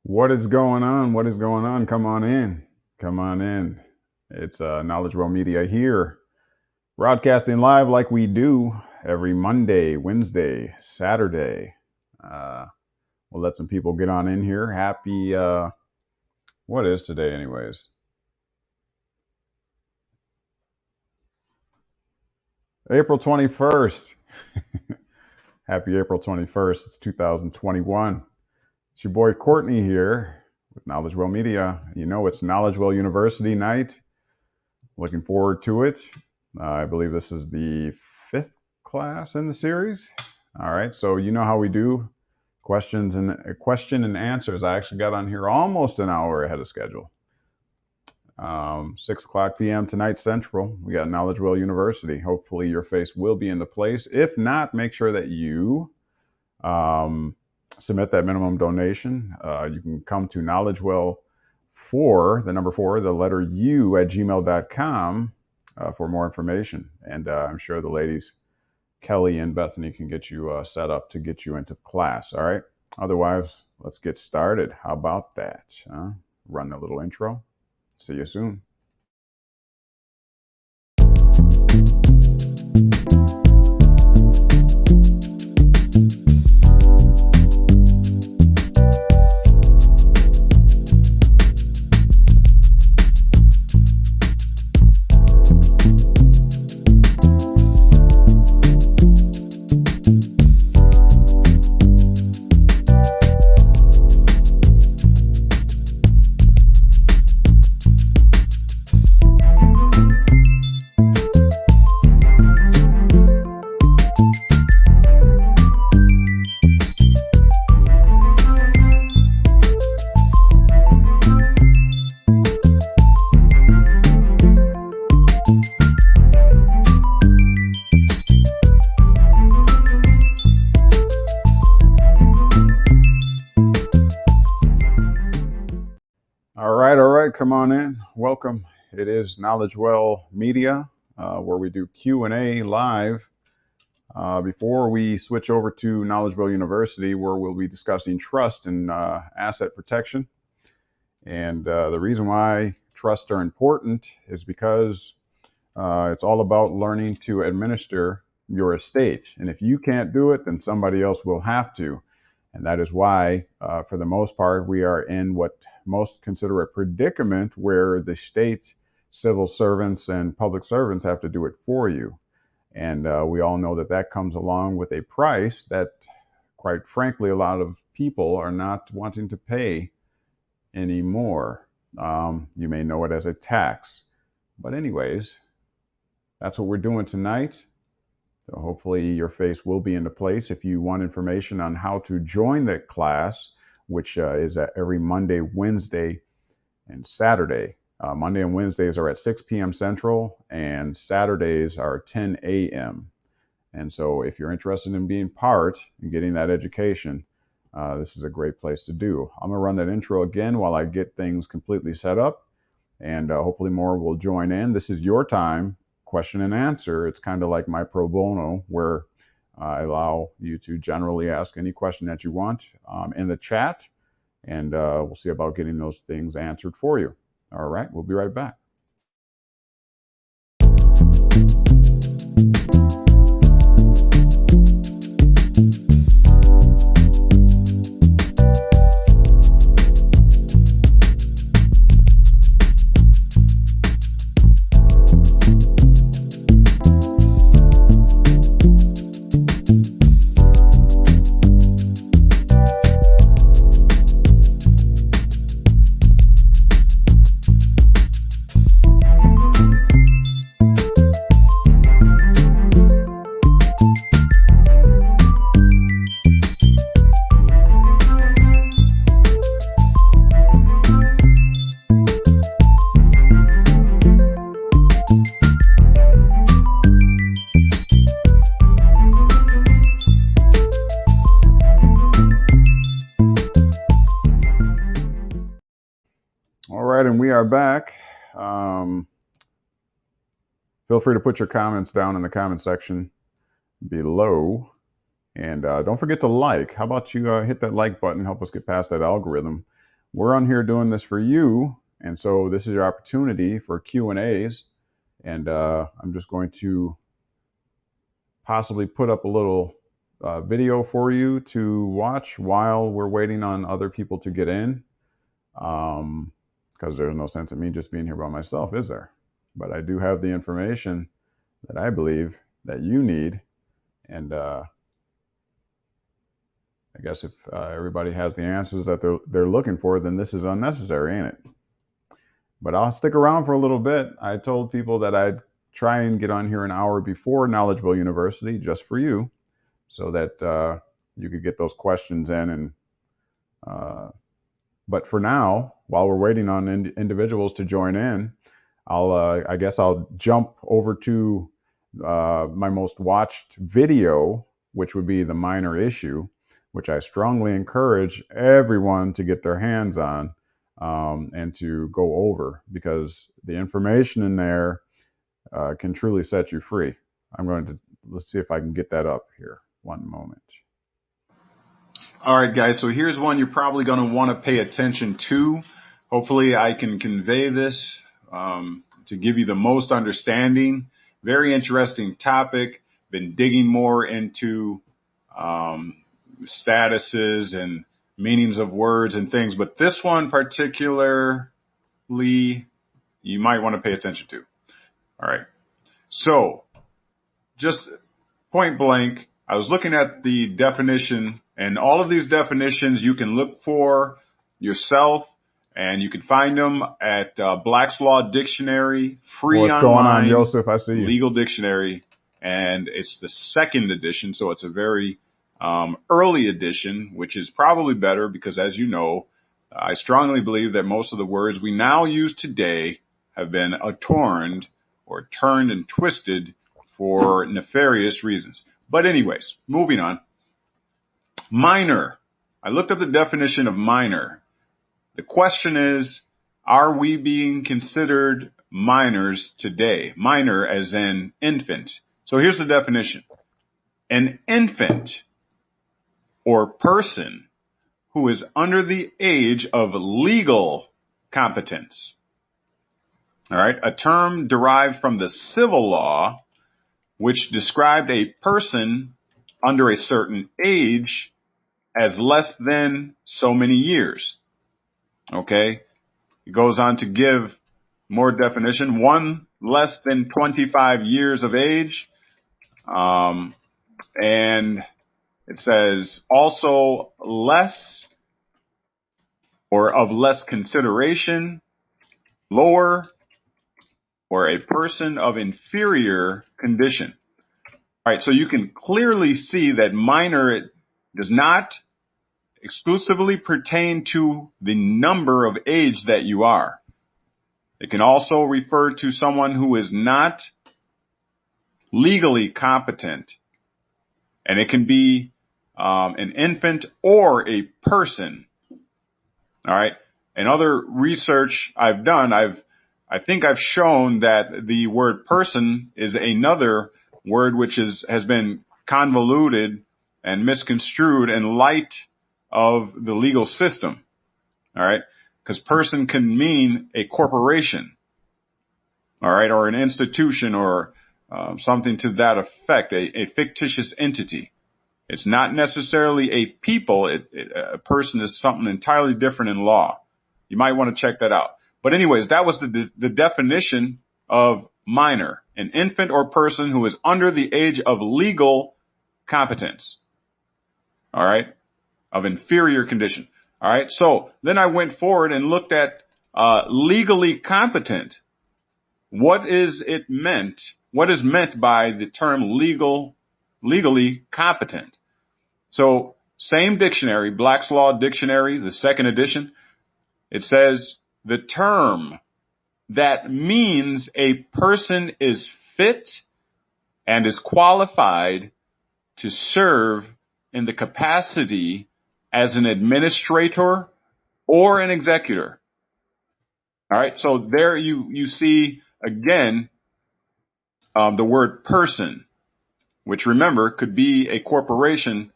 What is going on? What is going on? Come on in. Come on in. It's KnowledgeWell Media here, broadcasting live like we do every Monday, Wednesday, Saturday. We'll let some people get on in here. Happy, what is today, anyways? April 21st. Happy April 21st. It's 2021. It's your boy Courtney here with KnowledgeWell Media. You know, it's KnowledgeWell University night. Looking forward to it. I believe this is the 5th class in the series. All right, so you know how we do question and answers. I actually got on here almost an hour ahead of schedule. 6 o'clock p.m. tonight Central. We got KnowledgeWell University. Hopefully your face will be into place. If not, make sure that you submit that minimum donation. You can come to KnowledgeWell the number 4, the letter U at gmail.com for more information. And I'm sure the ladies, Kelly and Bethany, can get you set up to get you into class. All right. Otherwise, let's get started. How about that? Run a little intro. See you soon. All right, come on in. Welcome. It is KnowledgeWell Media, where we do Q&A live. Before we switch over to KnowledgeWell University, where we'll be discussing trust and asset protection. And the reason why trusts are important is because it's all about learning to administer your estate. And if you can't do it, then somebody else will have to. And that is why, for the most part, we are in what most consider a predicament where the state civil servants and public servants have to do it for you. And we all know that that comes along with a price that, quite frankly, a lot of people are not wanting to pay anymore. You may know it as a tax. But anyways, that's what we're doing tonight. So hopefully your face will be into place. If you want information on how to join the class, which is every Monday, Wednesday, and Saturday. Monday and Wednesdays are at 6 p.m. Central, and Saturdays are 10 a.m. And so if you're interested in being part and getting that education, this is a great place to do. I'm going to run that intro again while I get things completely set up, and hopefully more will join in. This is your time. Question and answer. It's kind of like my pro bono, where I allow you to generally ask any question that you want in the chat, and we'll see about getting those things answered for you. All right, we'll be right back. And we are back. Feel free to put your comments down in the comment section below. And don't forget to like. How about you hit that like button, help us get past that algorithm. we're on here doing this for you. And so this is your opportunity for Q&As. And I'm just going to possibly put up a little video for you to watch while we're waiting on other people to get in. Because there's no sense in me just being here by myself, is there? But I do have the information that I believe that you need. And I guess if everybody has the answers that they're looking for, then this is unnecessary, ain't it? But I'll stick around for a little bit. I told people that I'd try and get on here an hour before KnowledgeWell University just for you, so that you could get those questions in. And but for now, while we're waiting on individuals to join in, I guess I'll jump over to my most watched video, which would be the minor issue, which I strongly encourage everyone to get their hands on and to go over, because the information in there can truly set you free. Let's see if I can get that up here. One moment. All right, guys. So here's one you're probably going to want to pay attention to. Hopefully I can convey this to give you the most understanding. Very interesting topic. Been digging more into statuses and meanings of words and things, but this one particularly you might want to pay attention to. All right. So just point blank, I was looking at the definition, and all of these definitions you can look for yourself, and you can find them at Black's Law Dictionary, free online. What's going on, Joseph? I see you. Legal Dictionary, and it's the 2nd edition, so it's a very early edition, which is probably better because, as you know, I strongly believe that most of the words we now use today have been adorned or turned and twisted for nefarious reasons. But anyways, moving on. Minor. I looked up the definition of minor. The question is, are we being considered minors today? Minor as in infant. So here's the definition. An infant or person who is under the age of legal competence. All right. A term derived from the civil law, which described a person under a certain age as less than so many years. Okay. It goes on to give more definition. One less than 25 years of age. And it says also less or of less consideration, lower, or a person of inferior condition. All right, so you can clearly see that minor does not exclusively pertain to the number of age that you are. It can also refer to someone who is not legally competent, and it can be an infant or a person. All right. In other research I've done, I think I've shown that the word person is another word which has been convoluted and misconstrued in light of the legal system. All right. Because person can mean a corporation. All right. Or an institution or something to that effect, a fictitious entity. It's not necessarily a people. A person is something entirely different in law. You might want to check that out. But anyways, that was the definition of minor, an infant or person who is under the age of legal competence. All right, of inferior condition. All right, so then I went forward and looked at legally competent. What is it meant? What is meant by the term legally competent? So same dictionary, Black's Law Dictionary, the 2nd edition, it says the term that means a person is fit and is qualified to serve in the capacity as an administrator or an executor. All right, so there you see again the word person, which remember could be a corporation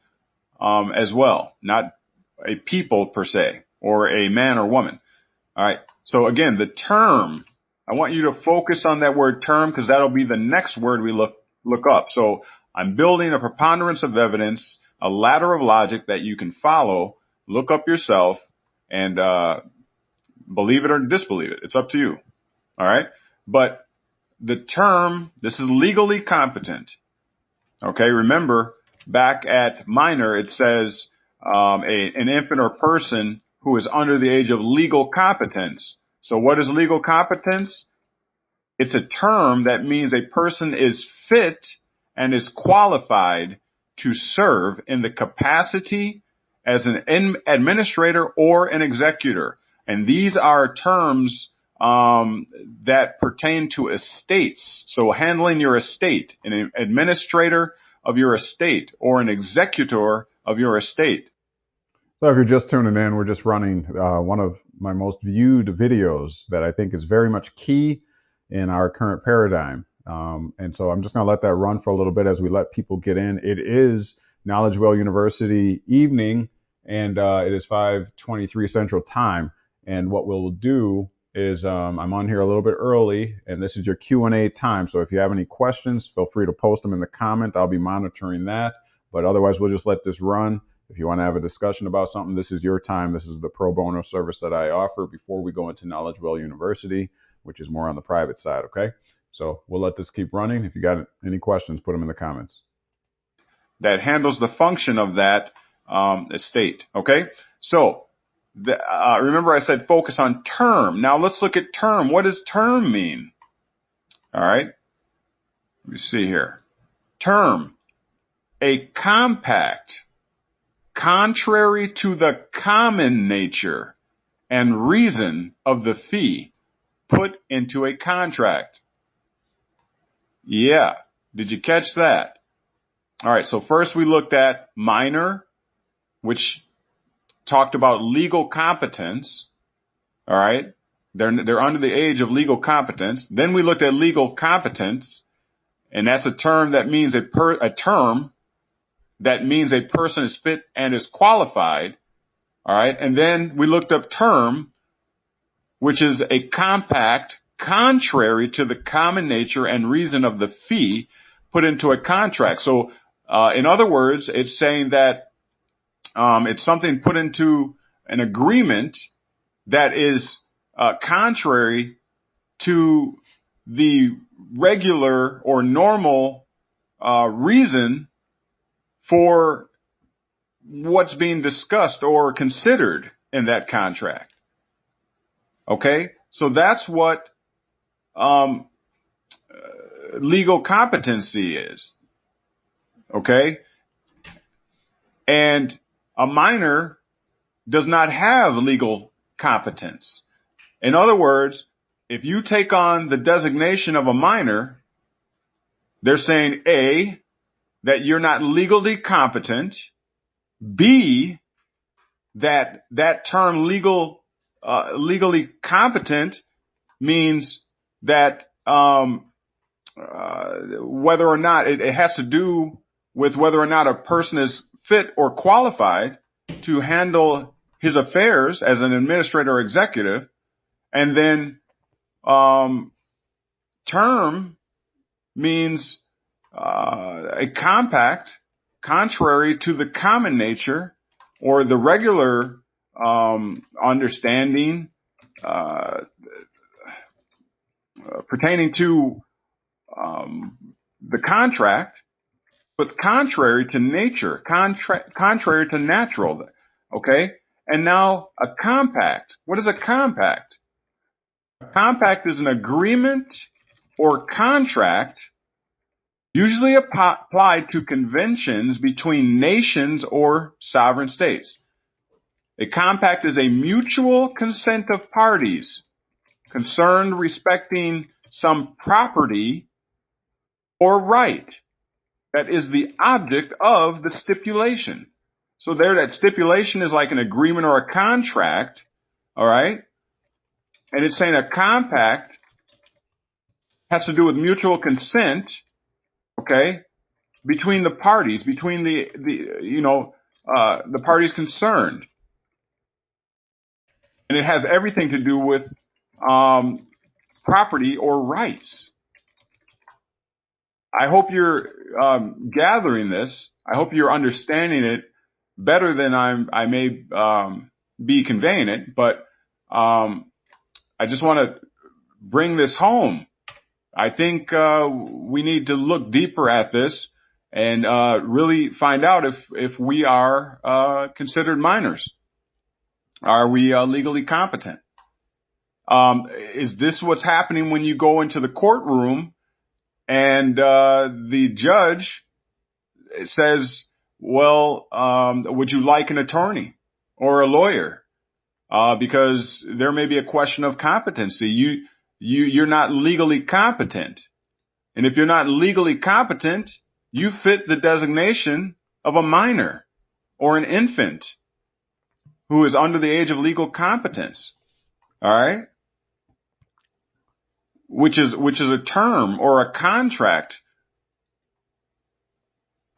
as well, not a people per se. or a man or woman. All right. So again, the term, I want you to focus on that word term because that'll be the next word we look up. So I'm building a preponderance of evidence, a ladder of logic that you can follow, look up yourself, and believe it or disbelieve it. It's up to you. All right. But the term, this is legally competent. Okay. Remember back at minor, it says an infant or person who is under the age of legal competence. So what is legal competence? It's a term that means a person is fit and is qualified to serve in the capacity as an administrator or an executor. And these are terms that pertain to estates. So handling your estate, an administrator of your estate or an executor of your estate. So if you're just tuning in, we're just running one of my most viewed videos that I think is very much key in our current paradigm. And so I'm just going to let that run for a little bit as we let people get in. It is KnowledgeWell University evening, and it is 5:23 Central Time. And what we'll do is I'm on here a little bit early, and this is your Q&A time. So if you have any questions, feel free to post them in the comment. I'll be monitoring that. But otherwise, we'll just let this run. If you want to have a discussion about something, this is your time. This is the pro bono service that I offer before we go into KnowledgeWell University, which is more on the private side, okay? So we'll let this keep running. If you got any questions, put them in the comments. That handles the function of that estate, okay? So remember I said focus on term. Now let's look at term. What does term mean? All right. Let me see here. Term, a compact, contrary to the common nature and reason of the fee put into a contract. Yeah. Did you catch that? All right. So first we looked at minor, which talked about legal competence. All right. They're under the age of legal competence. Then we looked at legal competence, and that's a term that means a term that means a person is fit and is qualified. All right. And then we looked up term, which is a compact contrary to the common nature and reason of the fee put into a contract. So, in other words, it's saying that it's something put into an agreement that is contrary to the regular or normal reason for what's being discussed or considered in that contract. Okay? So that's what legal competency is. Okay? And a minor does not have legal competence. In other words, if you take on the designation of a minor, they're saying A, that you're not legally competent, B, that term legally competent means that whether or not it has to do with whether or not a person is fit or qualified to handle his affairs as an administrator or executive. And then term means a compact contrary to the common nature or the regular understanding pertaining to the contract, but contrary to nature, contrary to natural. Okay? And now a compact. What is a compact? A compact is an agreement or contract usually applied to conventions between nations or sovereign states. A compact is a mutual consent of parties concerned respecting some property or right that is the object of the stipulation. So there, that stipulation is like an agreement or a contract, all right? And it's saying a compact has to do with mutual consent, okay, between the parties, between the parties concerned. And it has everything to do with property or rights. I hope you're gathering this. I hope you're understanding it better than I may be conveying it. But I just want to bring this home. I think we need to look deeper at this and really find out if we are considered minors. Are we legally competent? Is this what's happening when you go into the courtroom and the judge says, well, would you like an attorney or a lawyer? Because there may be a question of competency. You're not legally competent. And if you're not legally competent, you fit the designation of a minor or an infant who is under the age of legal competence. All right? Which is a term or a contract,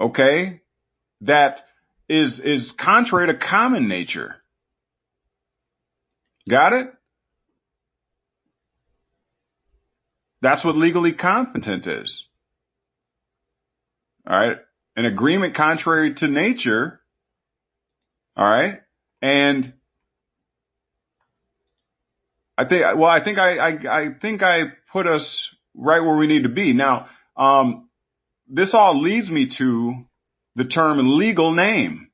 okay, that is contrary to common nature. Got it? That's what legally competent is. All right? An agreement contrary to nature. All right? And I think I put us right where we need to be. Now, this all leads me to the term legal name.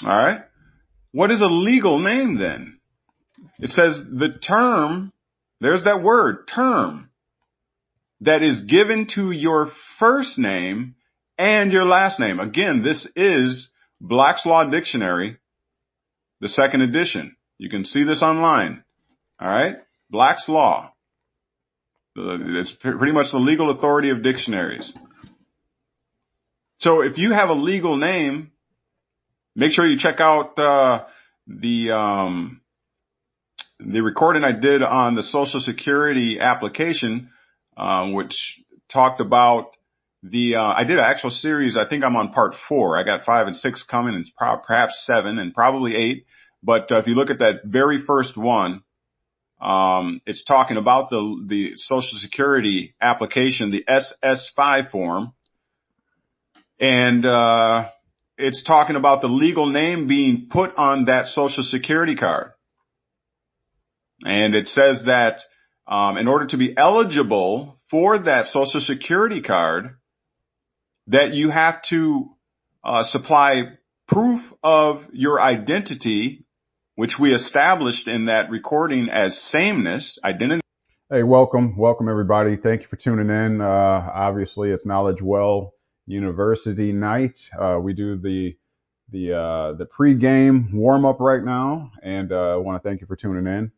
All right? What is a legal name then? It says the term, there's that word, term, that is given to your first name and your last name. Again, this is Black's Law Dictionary, the second edition. You can see this online. All right? Black's Law. It's pretty much the legal authority of dictionaries. So if you have a legal name, make sure you check out the recording I did on the Social Security application, which talked about I did an actual series. I think I'm on part 4. I got 5 and 6 coming, and perhaps 7 and probably 8. But if you look at that very first one, it's talking about the Social Security application, the SS5 form. And it's talking about the legal name being put on that Social Security card. And it says that in order to be eligible for that Social Security card, that you have to supply proof of your identity, which we established in that recording as sameness, identity. Hey, welcome everybody. Thank you for tuning in. Obviously, it's KnowledgeWell University night. We do the pre-game warm up right now, and I want to thank you for tuning in.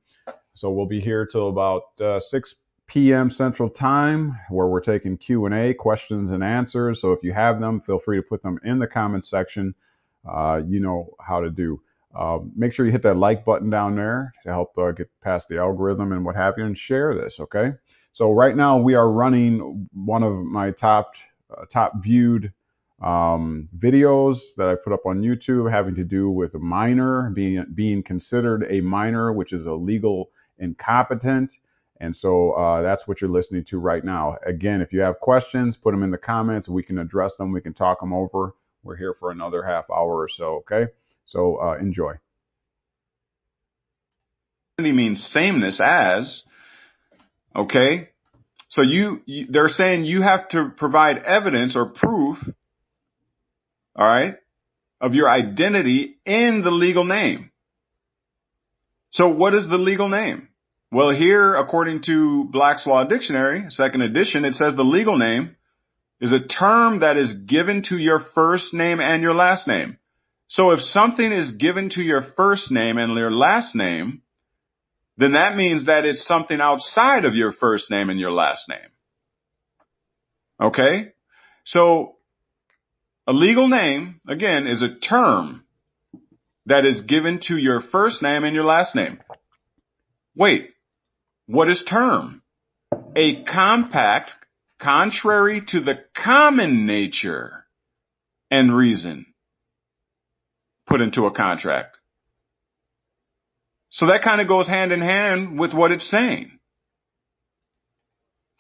So we'll be here till about 6 p.m. Central Time, where we're taking Q&A, questions and answers. So if you have them, feel free to put them in the comments section. You know how to do. Make sure you hit that like button down there to help get past the algorithm and what have you, and share this, okay? So right now we are running one of my top viewed videos that I put up on YouTube, having to do with a minor being considered a minor, which is a legal incompetent. And so that's what you're listening to right now. Again, if you have questions, put them in the comments. We can address them. We can talk them over. We're here for another half hour or so, okay? So enjoy. It means sameness as, okay? So they're saying you have to provide evidence or proof, all right, of your identity in the legal name. So what is the legal name? Well, here, according to Black's Law Dictionary, second edition, it says the legal name is a term that is given to your first name and your last name. So if something is given to your first name and your last name, then that means that it's something outside of your first name and your last name. Okay? So a legal name, again, is a term that is given to your first name and your last name. Wait, what is term? A compact contrary to the common nature and reason. put into a contract. So that kind of goes hand in hand with what it's saying.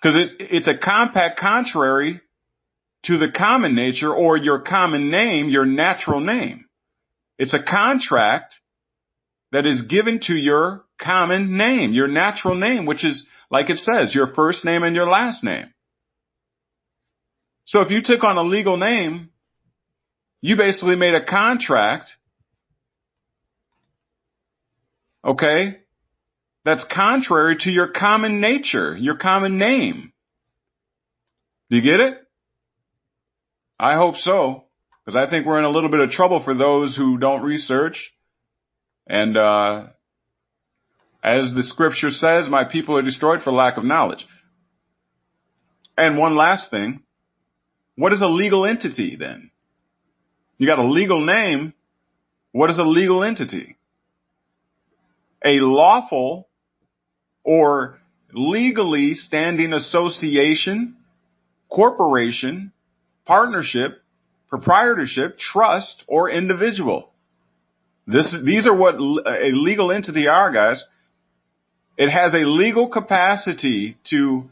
Because it's a compact contrary to the common nature or your common name, your natural name. It's a contract that is given to your common name, your natural name, which is, like it says, your first name and your last name. So if you took on a legal name, you basically made a contract, okay, that's contrary to your common nature, your common name. Do you get it? I hope so, because I think we're in a little bit of trouble for those who don't research. And as the scripture says, my people are destroyed for lack of knowledge. And one last thing, what is a legal entity then? You got a legal name. What is a legal entity? A lawful or legally standing association, corporation, partnership, proprietorship, trust, or individual. These are what a legal entity are, guys. It has a legal capacity to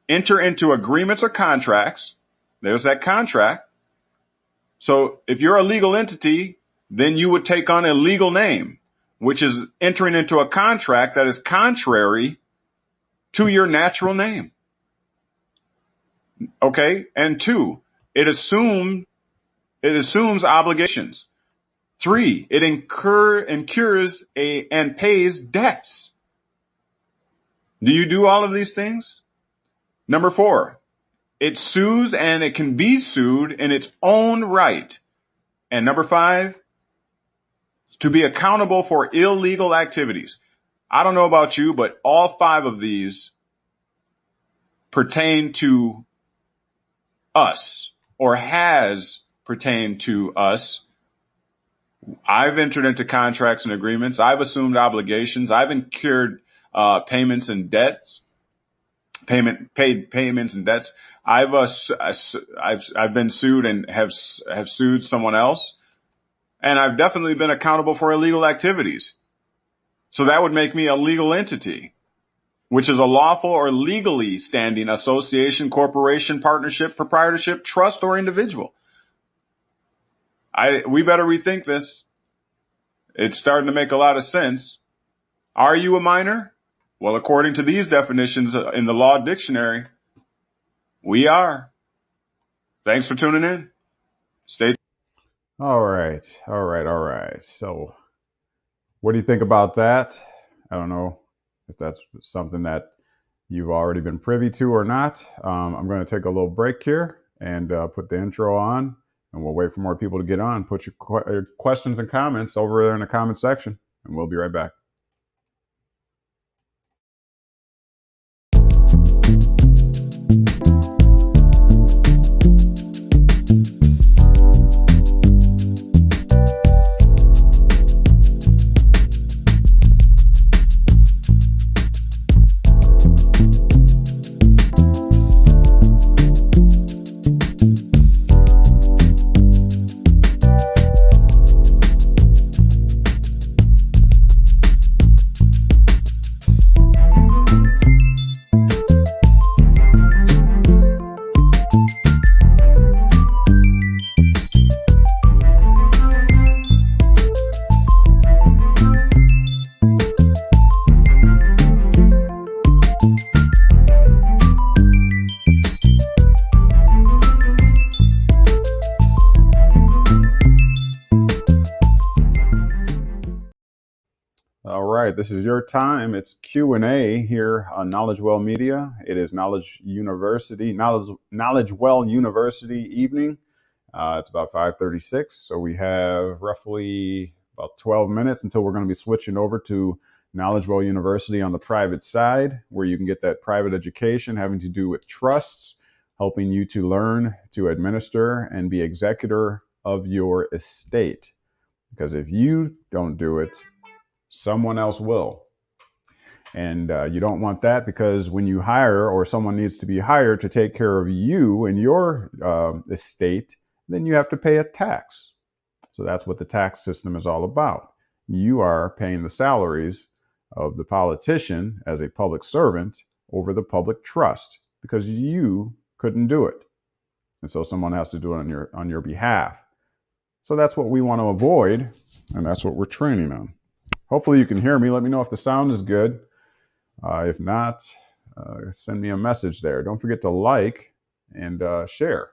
enter into agreements or contracts. There's that contract. So if you're a legal entity, then you would take on a legal name, which is entering into a contract that is contrary to your natural name. Okay? And 2, it assumes obligations. 3, it incurs and pays debts. Do you do all of these things? Number 4, it sues and it can be sued in its own right. And number 5, to be accountable for illegal activities. I don't know about you, but all 5 of these pertain to us or has pertained to us. I've entered into contracts and agreements. I've assumed obligations. I've incurred payments and debts. Paid payments and debts. I've been sued and have sued someone else, and I've definitely been accountable for illegal activities. So that would make me a legal entity, which is a lawful or legally standing association, corporation, partnership, proprietorship, trust, or individual. We better rethink this. It's starting to make a lot of sense. Are you a minor? Well, according to these definitions in the law dictionary, we are. Thanks for tuning in. Stay. All right. So what do you think about that? I don't know if that's something that you've already been privy to or not. I'm going to take a little break here and put the intro on, and we'll wait for more people to get on. Put your questions and comments over there in the comment section, and we'll be right back. All right, this is your time. It's Q&A here on KnowledgeWell Media. It is KnowledgeWell University evening. It's about 5:36, so we have roughly about 12 minutes until we're going to be switching over to KnowledgeWell University on the private side, where you can get that private education having to do with trusts, helping you to learn to administer and be executor of your estate. Because if you don't do it, someone else will. And you don't want that, because when you hire, or someone needs to be hired to take care of you and your estate, then you have to pay a tax. So that's what the tax system is all about. You are paying the salaries of the politician as a public servant over the public trust because you couldn't do it. And so someone has to do it on your behalf. So that's what we want to avoid, and that's what we're training on. Hopefully you can hear me. Let me know if the sound is good. If not, send me a message there. Don't forget to like and share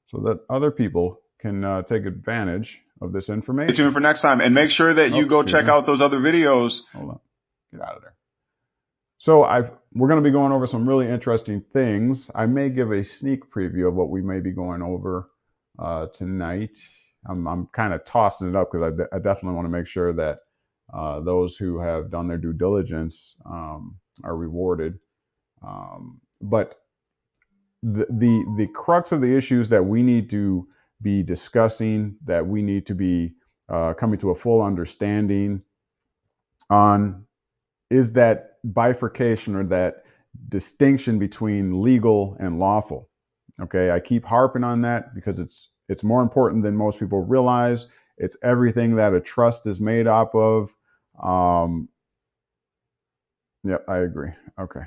so that other people can take advantage of this information. Stay tuned for next time, and make sure that you go check out those other videos. Hold on. Get out of there. So we're going to be going over some really interesting things. I may give a sneak preview of what we may be going over tonight. I'm kind of tossing it up because I definitely want to make sure that those who have done their due diligence are rewarded. But the crux of the issues that we need to be discussing, that we need to be coming to a full understanding on, is that bifurcation or that distinction between legal and lawful. Okay, I keep harping on that because it's more important than most people realize. It's everything that a trust is made up of. Yep, I agree. Okay.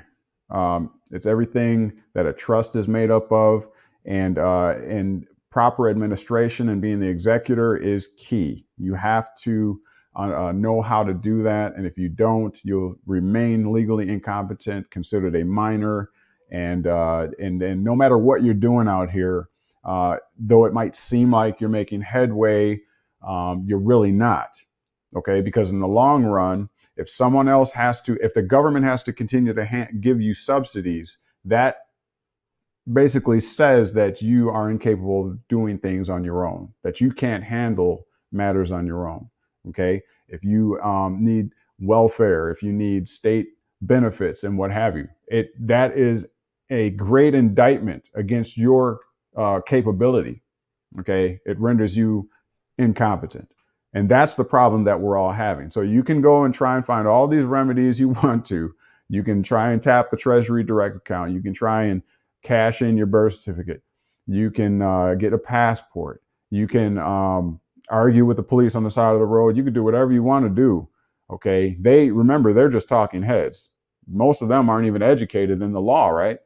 It's everything that a trust is made up of, and proper administration and being the executor is key. You have to know how to do that, and if you don't, you'll remain legally incompetent, considered a minor, and no matter what you're doing out here, though it might seem like you're making headway, you're really not. Okay, because in the long run, if the government has to continue to give you subsidies, that basically says that you are incapable of doing things on your own, that you can't handle matters on your own. Okay, if you need welfare, if you need state benefits and what have you, that is a great indictment against your capability. Okay, it renders you incompetent. And that's the problem that we're all having. So you can go and try and find all these remedies you want to. You can try and tap a Treasury direct account. You can try and cash in your birth certificate. You can get a passport. You can argue with the police on the side of the road. You can do whatever you want to do. Okay. They're just talking heads. Most of them aren't even educated in the law, right?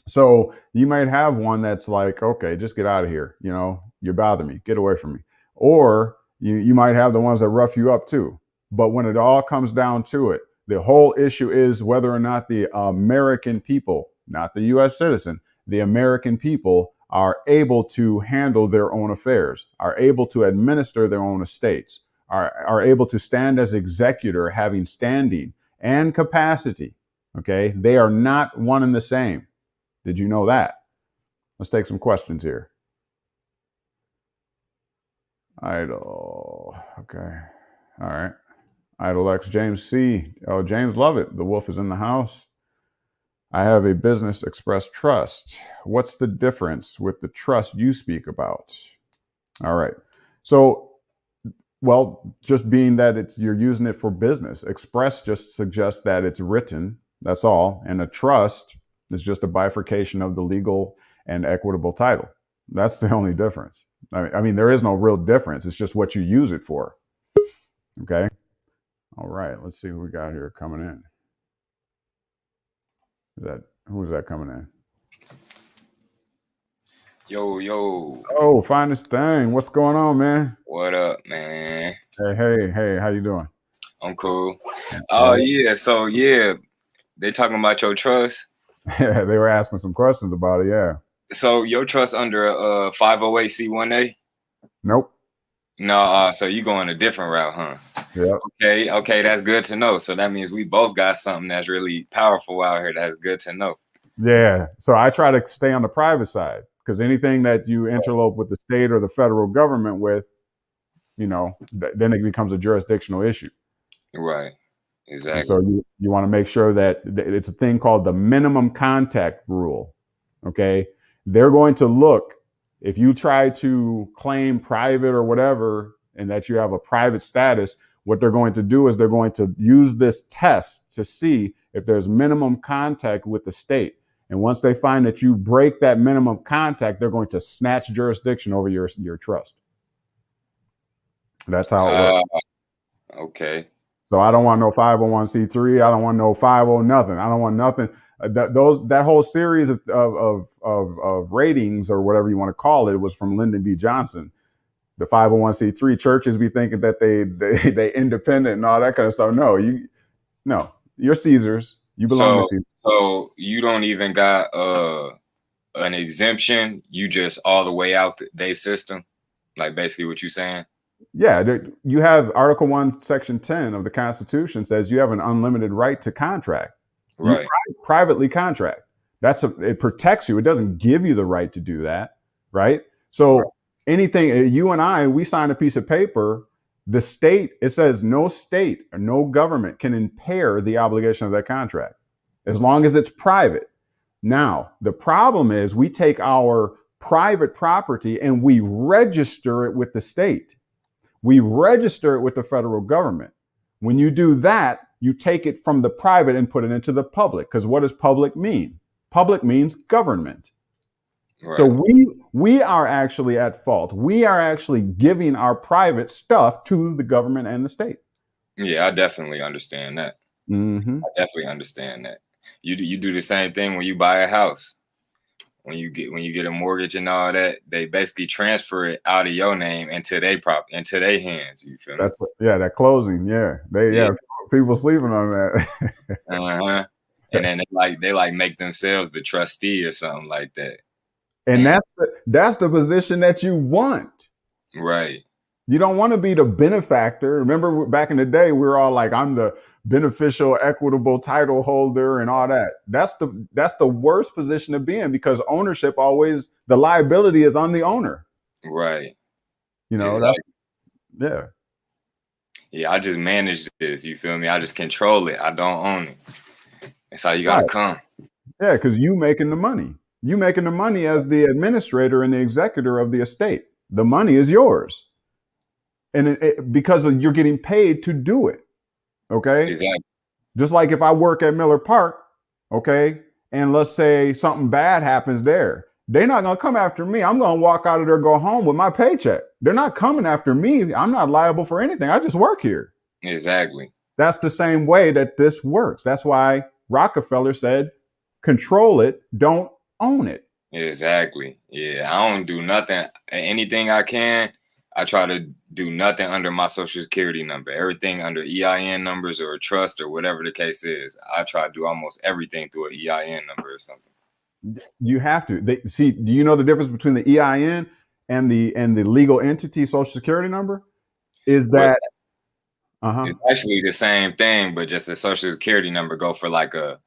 So you might have one that's like, okay, just get out of here. You're bothering me. Get away from me. Or you might have the ones that rough you up too. But when it all comes down to it, the whole issue is whether or not the American people, not the U.S. citizen, the American people are able to handle their own affairs, are able to administer their own estates, are able to stand as executor, having standing and capacity. Okay, they are not one and the same. Did you know that? Let's take some questions here. Idle. Okay. All right. Idle X. James C. Oh, James Lovett. The wolf is in the house. I have a Business Express trust. What's the difference with the trust you speak about? All right. So, well, just being that you're using it for business. Express just suggests that it's written. That's all. And a trust is just a bifurcation of the legal and equitable title. That's the only difference. I mean, there is no real difference. It's just what you use it for. Okay. All right. Let's see who we got here coming in. Who's that coming in? Yo. Oh, finest thing. What's going on, man? What up, man? Hey. How you doing? I'm cool. Oh, yeah. So, yeah, they talking about your trust. Yeah, they were asking some questions about it. Yeah. So your trust under a 508c1a? Nope. No, so you going a different route, huh? Yeah. Okay, that's good to know. So that means we both got something that's really powerful out here. That's good to know. Yeah. So I try to stay on the private side because anything that you interlope with the state or the federal government with, then it becomes a jurisdictional issue. Right. Exactly. And so you want to make sure that it's a thing called the minimum contact rule. Okay. They're going to look, if you try to claim private or whatever, and that you have a private status, what they're going to do is they're going to use this test to see if there's minimum contact with the state. And once they find that you break that minimum contact, they're going to snatch jurisdiction over your trust. That's how it works. Okay. So I don't want no 501c3. I don't want no 50 nothing. I don't want nothing. That whole series of ratings or whatever you want to call it was from Lyndon B. Johnson. The 501c3 churches be thinking that they independent and all that kind of stuff. No, you're Caesars. You belong to Caesar. So you don't even got an exemption. You just all the way out their system. Like basically what you're saying. Yeah, you have Article 1, Section 10 of the Constitution says you have an unlimited right to contract. Right. You privately contract. It protects you. It doesn't give you the right to do that, right? So anything, you and I, we sign a piece of paper, the state, it says no state or no government can impair the obligation of that contract as long as it's private. Now, the problem is we take our private property and we register it with the state. We register it with the federal government. When you do that, you take it from the private and put it into the public. Because what does public mean? Public means government. Right. So we are actually at fault. We are actually giving our private stuff to the government and the state. Yeah, I definitely understand that. Mm-hmm. I definitely understand that. You do the same thing when you buy a house. When you get a mortgage and all that, they basically transfer it out of your name into their hands. You feel me? That closing. Yeah, people sleeping on that. And then they make themselves the trustee or something like that. And that's the position that you want. Right. You don't want to be the benefactor. Remember back in the day, we were all like, I'm the beneficial, equitable title holder and all that. That's the worst position to be in because ownership always, the liability is on the owner. Right. You know, exactly. Yeah, I just manage this. You feel me? I just control it. I don't own it. That's how you got to come. Yeah, because you making the money. You making the money as the administrator and the executor of the estate. The money is yours. And because you're getting paid to do it. Okay. Exactly. Just like if I work at Miller Park, okay, and let's say something bad happens there, they're not going to come after me. I'm going to walk out of there, go home with my paycheck. They're not coming after me. I'm not liable for anything. I just work here. Exactly. That's the same way that this works. That's why Rockefeller said, control it, don't own it. Exactly. Yeah, I don't do nothing. Anything I can, I try to do nothing under my social security number. Everything under EIN numbers or a trust or whatever the case is. I try to do almost everything through an EIN number or something. You have to. Do you know the difference between the EIN and the legal entity social security number? Is that it's actually the same thing, but just the social security number go for like a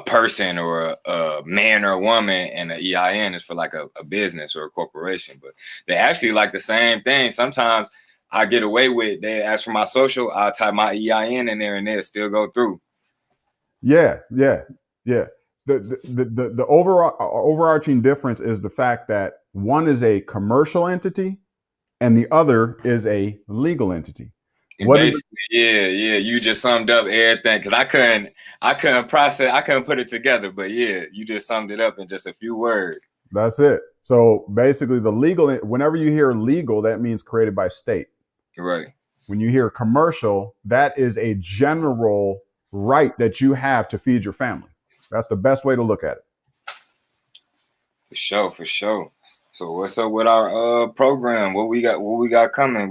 person or a man or a woman, and the EIN is for like a business or a corporation. But they actually like the same thing. Sometimes I get away with, they ask for my social, I'll type my EIN in there and they'll still go through. Yeah. The overarching difference is the fact that one is a commercial entity and the other is a legal entity. You just summed up everything because I couldn't put it together, but yeah, you just summed it up in just a few words. That's it. So basically the legal, whenever you hear legal, that means created by state. Right. When you hear commercial, that is a general right that you have to feed your family. That's the best way to look at it. For sure. So what's up with our program? What we got coming?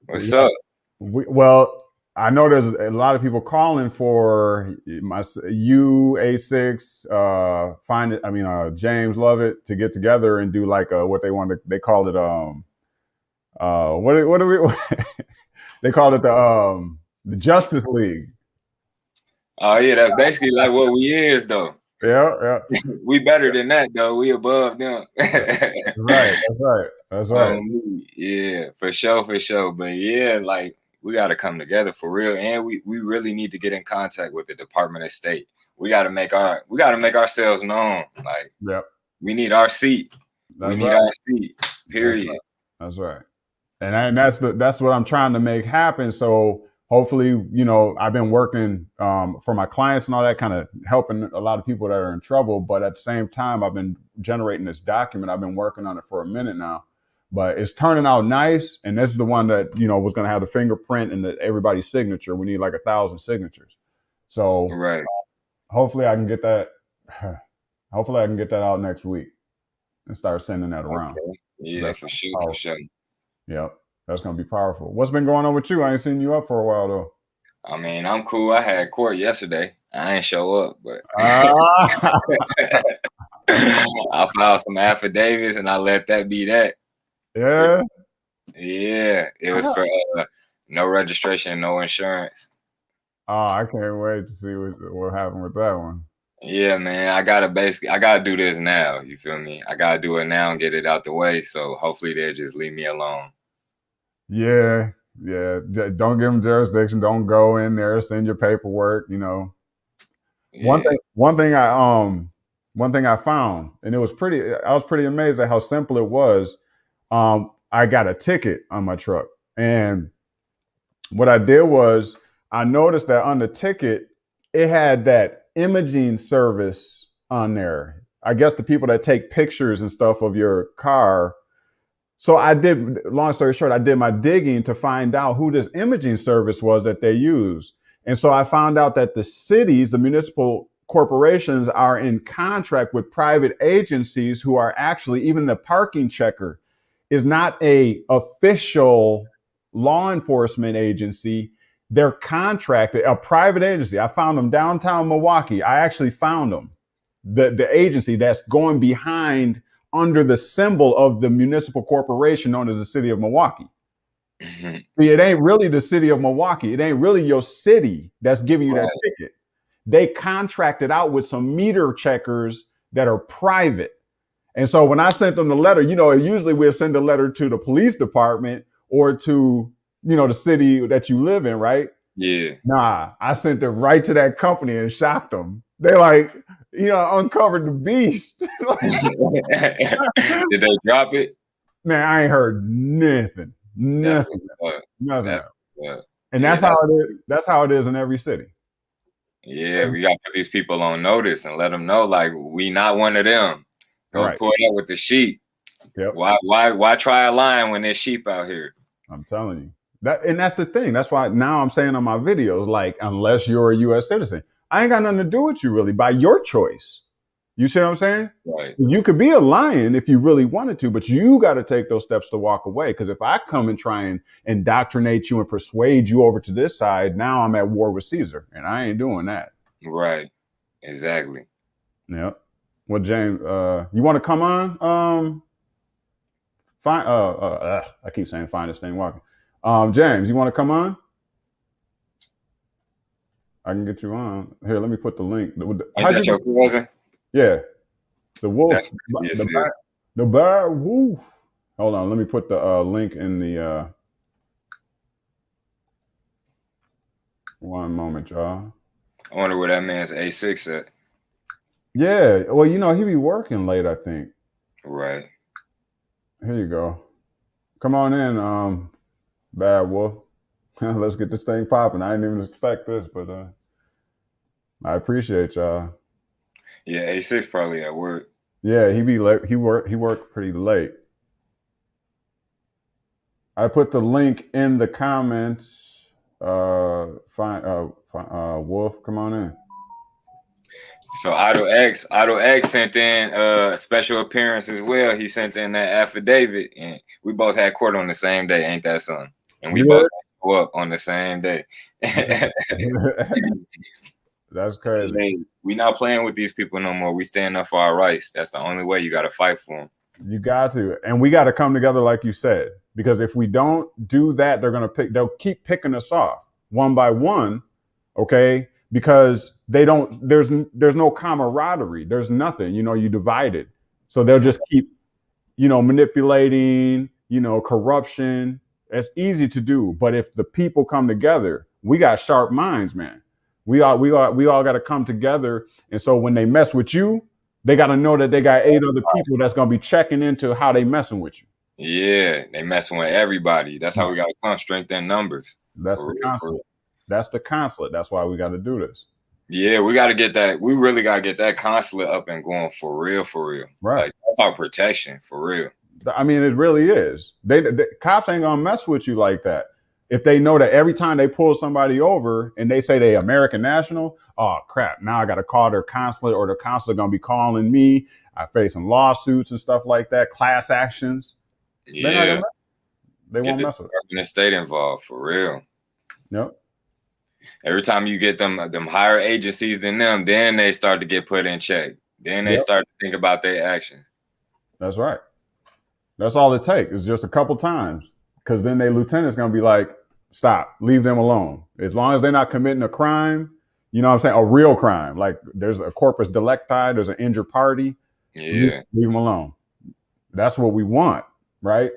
What's up? Well, I know there's a lot of people calling for my A6, James Lovett to get together and do like what they want to. They called it what do we? They called it the Justice League. Oh yeah, that's basically like what we is though. Yeah. We better than that though. We above them. That's right. Yeah, for sure. But yeah, like we got to come together for real, and we really need to get in contact with the Department of State. We got to make ourselves known. Like, we need our seat. Our seat. Period. That's right. And that's what I'm trying to make happen. So hopefully, I've been working for my clients and all that, kind of helping a lot of people that are in trouble. But at the same time, I've been generating this document. I've been working on it for a minute now. but it's turning out nice. And this is the one that, you know, was going to have the fingerprint and everybody's signature. We need like 1,000 signatures. So Right. Hopefully I can get that. Hopefully I can get that out next week and start sending that around. Okay. Yeah, That's for sure. powerful. For sure. Yep. That's going to be powerful. What's been going on with you? I ain't seen you up for a while though. I mean, I'm cool. I had court yesterday. I ain't show up, but I filed some affidavits and I let that be that. Yeah. Yeah. It was for no registration, no insurance. Oh, I can't wait to see what happened with that one. Yeah, man. I gotta do this now. You feel me? I gotta do it now and get it out the way. So hopefully they'll just leave me alone. Yeah. Yeah. Don't give them jurisdiction. Don't go in there, send your paperwork, you know. Yeah. One thing I found, and I was pretty amazed at how simple it was. I got a ticket on my truck, and what I did was I noticed that on the ticket, it had that imaging service on there. I guess the people that take pictures and stuff of your car. So long story short, I did my digging to find out who this imaging service was that they use. And so I found out that the cities, the municipal corporations, are in contract with private agencies who are actually, even the parking checker is not a official law enforcement agency. They're contracted, a private agency. I found them downtown Milwaukee. I actually found them. The agency that's going behind under the symbol of the municipal corporation known as the city of Milwaukee. Mm-hmm. See, it ain't really the city of Milwaukee. It ain't really your city that's giving you that ticket. They contracted out with some meter checkers that are private. And so when I sent them the letter, you know, usually we'll send a letter to the police department or to, you know, the city that you live in, right? Yeah. Nah, I sent it right to that company and shocked them. They like, you know, uncovered the beast. Did they drop it? Man, I ain't heard nothing. Nothing. And that's how it is. That's how it is in every city. Yeah, we got to put these people on notice and let them know, like, we not one of them. Go pull it up with the sheep. Yep. Why try a lion when there's sheep out here? I'm telling you. That's the thing. That's why now I'm saying on my videos, like, unless you're a U.S. citizen, I ain't got nothing to do with you really by your choice. You see what I'm saying? Right. You could be a lion if you really wanted to, but you got to take those steps to walk away. Because if I come and try and indoctrinate you and persuade you over to this side, now I'm at war with Caesar, and I ain't doing that. Right. Exactly. Yep. Well, James, you want to come on? I keep saying find this thing walking. James, you want to come on? I can get you on. Here, let me put the link. How'd you cousin? Yeah. The wolf. The bear wolf. Hold on. Let me put the link in the one moment, y'all. I wonder where that man's A6 at. Yeah. Well, you know, he be working late, I think. Right. Here you go. Come on in, Bad Wolf. Let's get this thing popping. I didn't even expect this, but I appreciate y'all. Yeah, A6 probably at work. Yeah, he be late. He worked pretty late. I put the link in the comments. Wolf, come on in. So Otto X sent in a special appearance as well. He sent in that affidavit, and we both had court on the same day. Ain't that something? And we both go up on the same day. That's crazy. We not playing with these people no more. We stand up for our rights. That's the only way. You got to fight for them. You got to, and we got to come together, like you said, because if we don't do that, they'll keep picking us off one by one. Okay. Because there's no camaraderie. There's nothing, you know, you divided. So they'll just keep, you know, manipulating, you know, corruption. It's easy to do. But if the people come together, we got sharp minds, man. We all got to come together. And so when they mess with you, they got to know that they got 8 other people that's going to be checking into how they messing with you. Yeah, they messing with everybody. That's how we got to come strengthen numbers. That's the consulate. That's the consulate. That's why we got to do this. Yeah, we got to get that. We really got to get that consulate up and going for real, for real. Right. Like, that's our protection, for real. I mean, it really is. They cops ain't gonna mess with you like that. If they know that every time they pull somebody over and they say they American national, oh crap! Now I got to call their consulate, or their consulate gonna be calling me. I face some lawsuits and stuff like that, class actions. Yeah, they won't mess with it. Department of State involved for real. Yep. Every time you get them higher agencies than them, then they start to get put in check. Then they start to think about their actions. That's right. That's all it takes. It's just a couple times, because then their lieutenant's gonna be like, "Stop, leave them alone." As long as they're not committing a crime, you know what I'm saying, a real crime. Like there's a corpus delicti, there's an injured party. Yeah, leave them alone. That's what we want, right?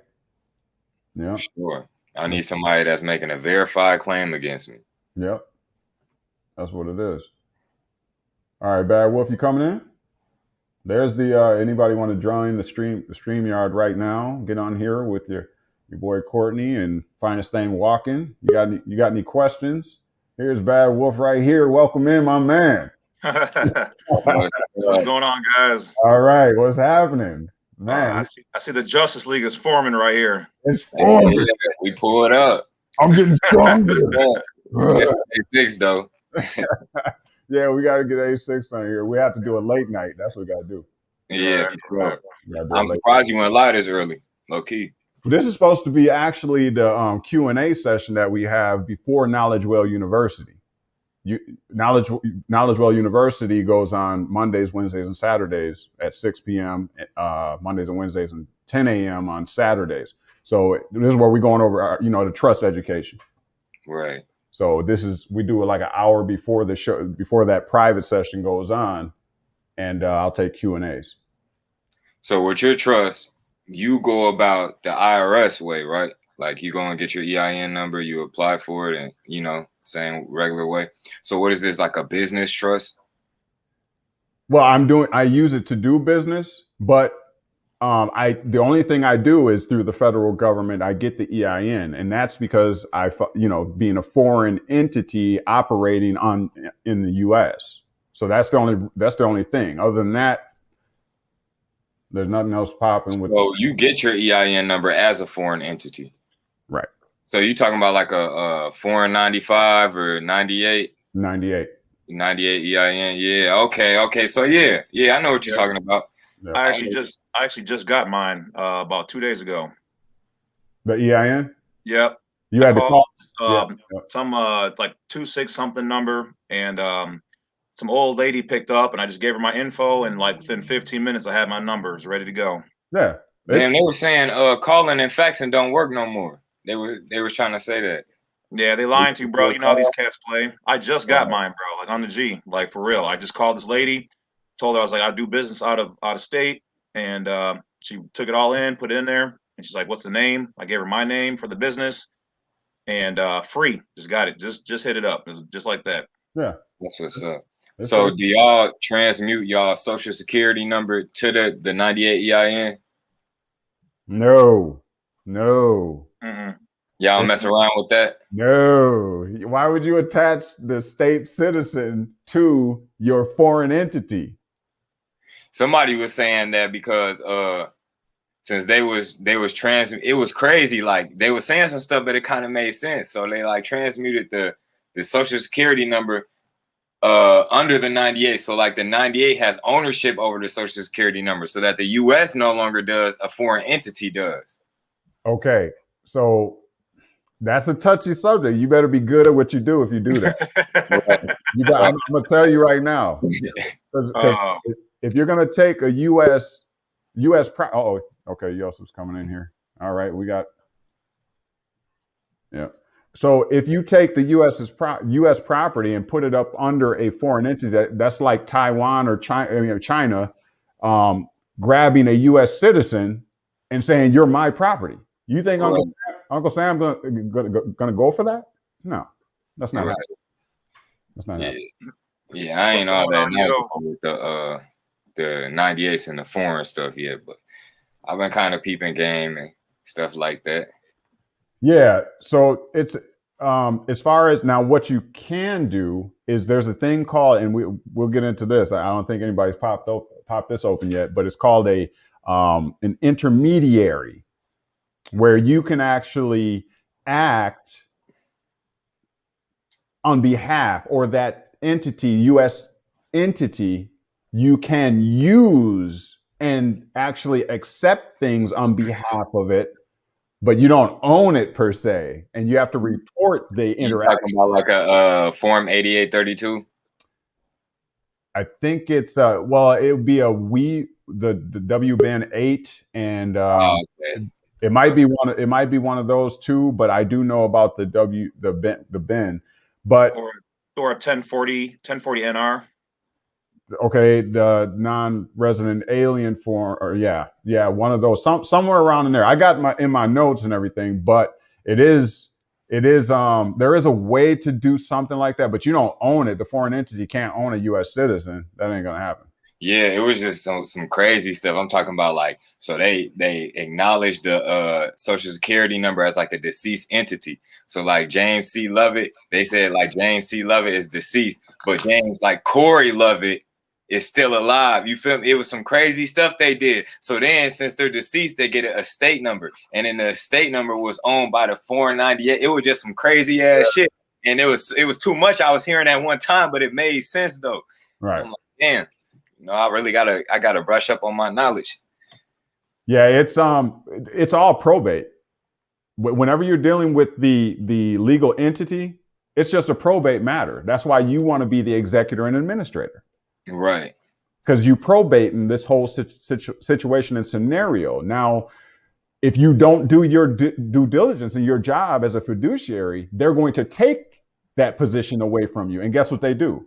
Yeah. Sure. I need somebody that's making a verified claim against me. Yep. That's what it is. All right, Bad Wolf, you coming in? There's the anybody want to join the StreamYard right now? Get on here with your boy Courtney and Finest Thing walking. You got any questions? Here's Bad Wolf right here. Welcome in, my man. What's going on, guys? All right, what's happening, man? I see the Justice League is forming right here. It's forming. Yeah, we pull it up. I'm getting stronger. It's 6 though. Yeah, we got to get A6 on here. We have to do a late night. That's what we got to do. Yeah, I'm surprised you went live this early, low key. This is supposed to be actually the Q&A session that we have before KnowledgeWell University. KnowledgeWell University goes on Mondays, Wednesdays, and Saturdays at 6 p.m. Mondays and Wednesdays, and 10 a.m. on Saturdays. So this is where we're going over, the trust education. Right. So we do it like an hour before the show, before that private session goes on, and I'll take Q&As. So with your trust, you go about the IRS way, right? Like you go and get your EIN number, you apply for it, and same regular way. So what is this, like a business trust? Well, I use it to do business, but the only thing I do is through the federal government. I get the EIN, and that's because being a foreign entity operating in the U.S. So that's the only thing. Other than that, there's nothing else popping with. So you get your EIN number as a foreign entity, right? So you talking about like a foreign 95 or 98? 98 EIN. Yeah. Okay. So yeah, I know what you're talking about. Yeah. I actually just got mine about 2 days ago. The EIN? Yep. You had to call some like 26 something number, and some old lady picked up, and I just gave her my info, and like within 15 minutes I had my numbers ready to go. Yeah. And they were saying calling and faxing don't work no more. They were trying to say that. Yeah, they lying to you, bro. You know how these cats play. I just got mine, bro. Like on the G, like for real. I just called this lady. Told her I was like, I do business out of state, and she took it all in, put it in there, and she's like, "What's the name?" I gave her my name for the business, and free. Just got it. Just hit it up. It was just like that. Yeah, that's what's up. So do y'all transmute y'all social security number to the 98 EIN? No. Mm-mm. Y'all mess around with that? No. Why would you attach the state citizen to your foreign entity? Somebody was saying that because since they was it was crazy. Like they were saying some stuff, but it kind of made sense. So they like transmuted the social security number under the 98. So like the 98 has ownership over the social security number, so that the US no longer does, a foreign entity does. Okay. So that's a touchy subject. You better be good at what you do if you do that. I'm going to tell you right now. Because if you're going to take a U.S. Okay, Yosef's coming in here. All right, yeah. So if you take the U.S. property and put it up under a foreign entity, that's like Taiwan or China grabbing a U.S. citizen and saying, "You're my property." You think Uncle Sam gonna go for that? No, that's not happening. That's not happening. Yeah, I ain't all that with the 98s and the foreign stuff yet, but I've been kind of peeping game and stuff like that. Yeah, so it's as far as now, what you can do is there's a thing called, and we'll get into this. I don't think anybody's popped this open yet, but it's called a an intermediary where you can actually act on behalf, or that entity, U.S. entity, you can use and actually accept things on behalf of it, but you don't own it per se, and you have to report the interaction. You talking about like a Form 8832? I think it's well, it would be the WBEN 8, and Okay. it might be one of those two, but I do know about the BEN. But or a 1040 NR. Okay, the non-resident alien form, or yeah, one of those, somewhere around in there. I got in my notes and everything, but it is there is a way to do something like that, but you don't own it. The foreign entity can't own a U.S. citizen. That ain't gonna happen. Yeah, it was just some crazy stuff. I'm talking about, like, so they acknowledged the social security number as like a deceased entity. So like James C. Lovett, they said like James C. Lovett is deceased, but James like Corey Lovett is still alive. You feel me? It was some crazy stuff they did. So then, since they're deceased, they get an estate number, and then the estate number was owned by the foreign 98. It was just some crazy ass shit, and it was too much. I was hearing at one time, but it made sense though. Right. I'm like, damn. No, I gotta brush up on my knowledge. Yeah, it's all probate. Whenever you're dealing with the legal entity, it's just a probate matter. That's why you want to be the executor and administrator, right? Because you probate in this whole situation and scenario. Now, if you don't do your due diligence and your job as a fiduciary, they're going to take that position away from you. And guess what they do?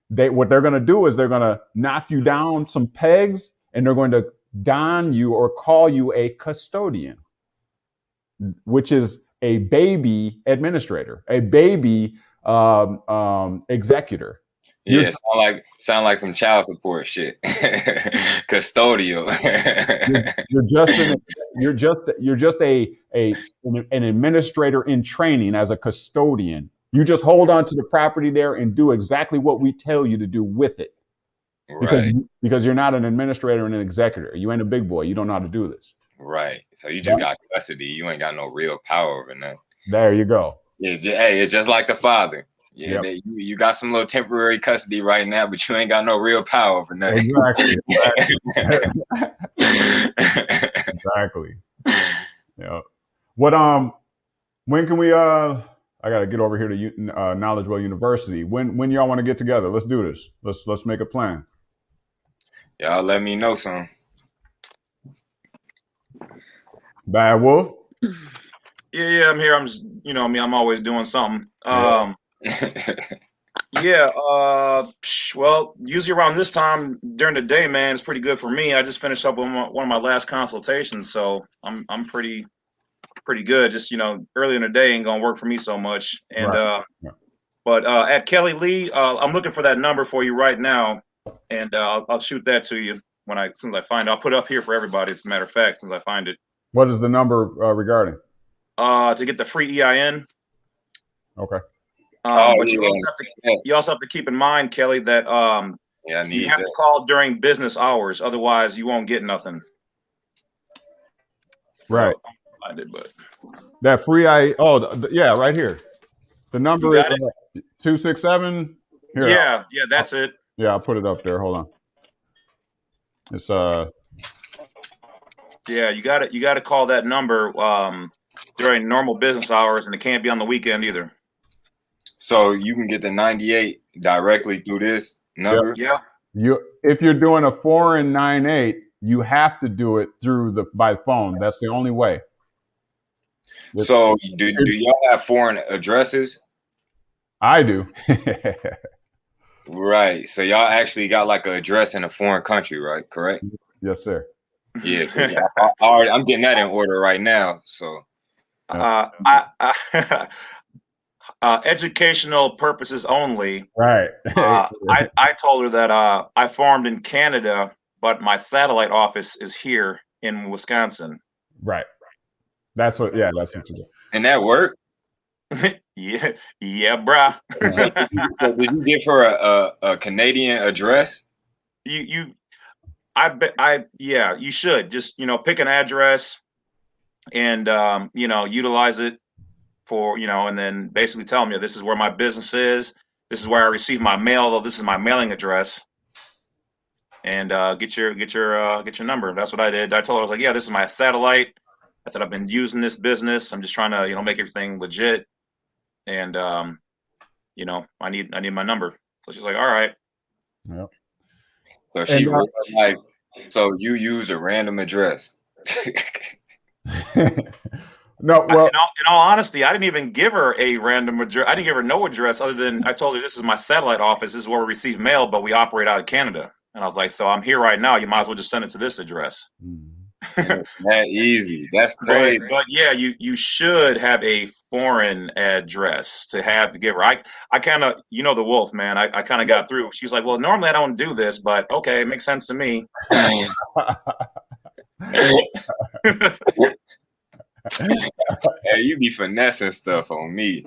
What they're going to do is they're going to knock you down some pegs, and they're going to don you or call you a custodian, which is a baby administrator, a baby executor. Yeah, sound like some child support shit. Custodial. you're just an administrator in training as a custodian. You just hold on to the property there and do exactly what we tell you to do with it. Right. Because you're not an administrator and an executor. You ain't a big boy. You don't know how to do this. Right. So you just got custody. You ain't got no real power over nothing. There you go. Hey, it's just like the father. Yeah, yep. You got some little temporary custody right now, but you ain't got no real power over nothing. Exactly. Exactly. Yeah. What when can we I got to get over here to KnowledgeWell University. When y'all want to get together? Let's do this. Let's make a plan. Y'all let me know some. Bad Wolf? Yeah, I'm here. I'm just, I'm always doing something. Well, usually around this time during the day, man, it's pretty good for me. I just finished up with one of my last consultations, so I'm pretty good. Just, early in the day ain't gonna work for me so much. And right. But at Kelly Lee, I'm looking for that number for you right now, and I'll shoot that to you as soon as I find it. I'll put it up here for everybody, as a matter of fact, since I find it. What is the number regarding? To get the free EIN. Okay. But you also have to keep in mind, Kelly, that you have to call during business hours, otherwise you won't get nothing. So, right. I did, but that free yeah, right here. The number is 267. Here, yeah, that's it. Yeah, I'll put it up there. Hold on. It's yeah, you got to call that number during normal business hours, and it can't be on the weekend either. So you can get the 98 directly through this number? Yeah. If you're doing a foreign 98, you have to do it by phone. That's the only way. So do y'all have foreign addresses? I do. Right. So y'all actually got like an address in a foreign country, right? Correct? Yes, sir. Yeah. I'm getting that in order right now. So educational purposes only. Right. I told her that I farmed in Canada, but my satellite office is here in Wisconsin. Right. That's what you do. And that worked? yeah, bruh. So did you give her a Canadian address? Yeah, you should just, pick an address and, utilize it for, and then basically tell them, yeah, this is where my business is. This is where I receive my mail, though. This is my mailing address. And get your number. That's what I did. I told her, I was like, yeah, this is my satellite. I said, I've been using this business. I'm just trying to, make everything legit. And, I need my number. So she's like, all right. Yep. So she really, like, so you use a random address. No, well, in all honesty, I didn't even give her a random address. I didn't give her no address other than I told her this is my satellite office. This is where we receive mail, but we operate out of Canada. And I was like, so I'm here right now. You might as well just send it to this address. That easy. That's crazy. But yeah, you should have a foreign address to give her. I kind of, the wolf, man. I kind of got through. She's like, well, normally I don't do this, but okay, it makes sense to me. Hey, you be finessing stuff on me.